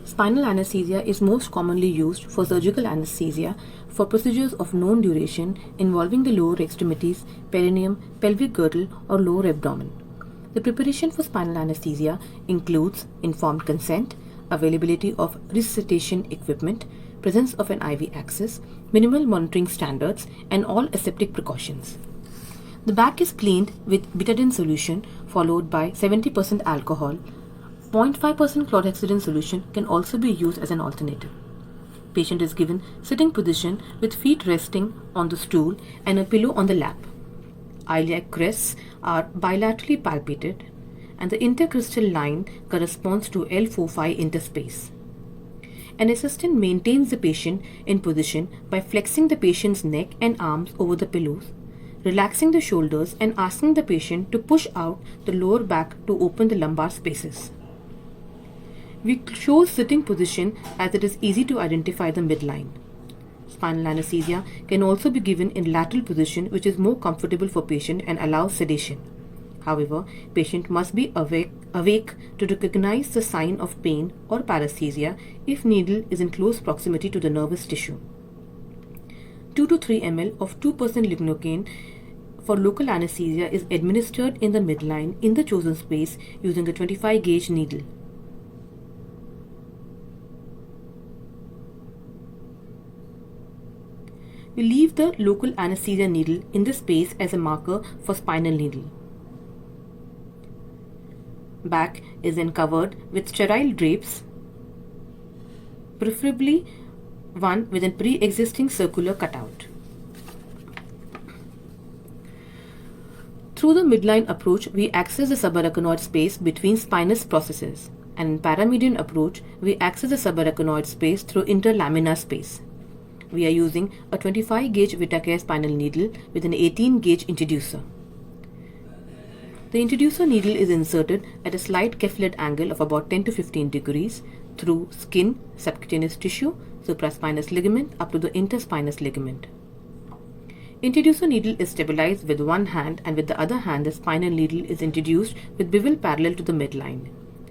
Spinal anesthesia is most commonly used for surgical anesthesia for procedures of known duration involving the lower extremities, perineum, pelvic girdle, or lower abdomen. The preparation for spinal anesthesia includes informed consent, availability of resuscitation equipment, presence of an IV access, minimal monitoring standards, and all aseptic precautions. The back is cleaned with betadine solution followed by 70% alcohol. 0.5% chlorhexidine solution can also be used as an alternative. Patient is given sitting position with feet resting on the stool and a pillow on the lap. Iliac crests are bilaterally palpated and the intercostal line corresponds to L45 interspace. An assistant maintains the patient in position by flexing the patient's neck and arms over the pillows, relaxing the shoulders and asking the patient to push out the lower back to open the lumbar spaces. We chose sitting position as it is easy to identify the midline. Spinal anesthesia can also be given in lateral position, which is more comfortable for patient and allows sedation. However, patient must be awake to recognize the sign of pain or paresthesia if needle is in close proximity to the nervous tissue. 2 to 3 ml of 2% lignocaine for local anesthesia is administered in the midline in the chosen space using a 25 gauge needle. We leave the local anesthesia needle in the space as a marker for spinal needle. Back is then covered with sterile drapes, preferably one with a pre-existing circular cutout. Through the midline approach, we access the subarachnoid space between spinous processes, and in paramedian approach, we access the subarachnoid space through interlaminar space. We are using a 25 gauge Vitacare spinal needle with an 18 gauge introducer. The introducer needle is inserted at a slight Kefled angle of about 10 to 15 degrees through skin, subcutaneous tissue, supraspinous ligament up to the interspinous ligament. Introducer needle is stabilized with one hand, and with the other hand the spinal needle is introduced with bevel parallel to the midline.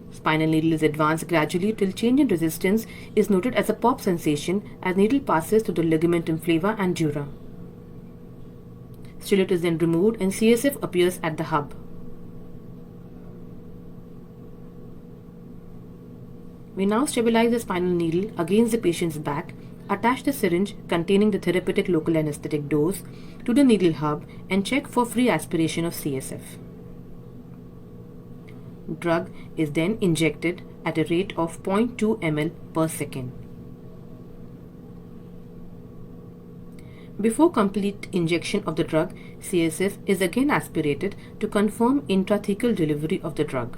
Spinal needle is advanced gradually till change in resistance is noted as a pop sensation as needle passes through the ligamentum flava and dura. Stellate is then removed and CSF appears at the hub. We now stabilize the spinal needle against the patient's back, attach the syringe containing the therapeutic local anesthetic dose to the needle hub and check for free aspiration of CSF. Drug is then injected at a rate of 0.2 ml per second. Before complete injection of the drug, CSF is again aspirated to confirm intrathecal delivery of the drug.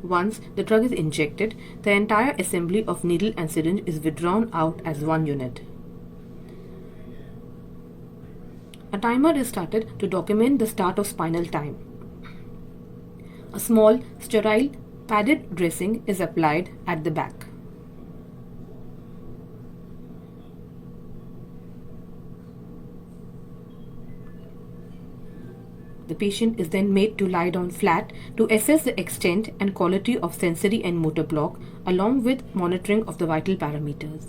Once the drug is injected, the entire assembly of needle and syringe is withdrawn out as one unit. A timer is started to document the start of spinal time. A small, sterile, padded dressing is applied at the back. The patient is then made to lie down flat to assess the extent and quality of sensory and motor block along with monitoring of the vital parameters.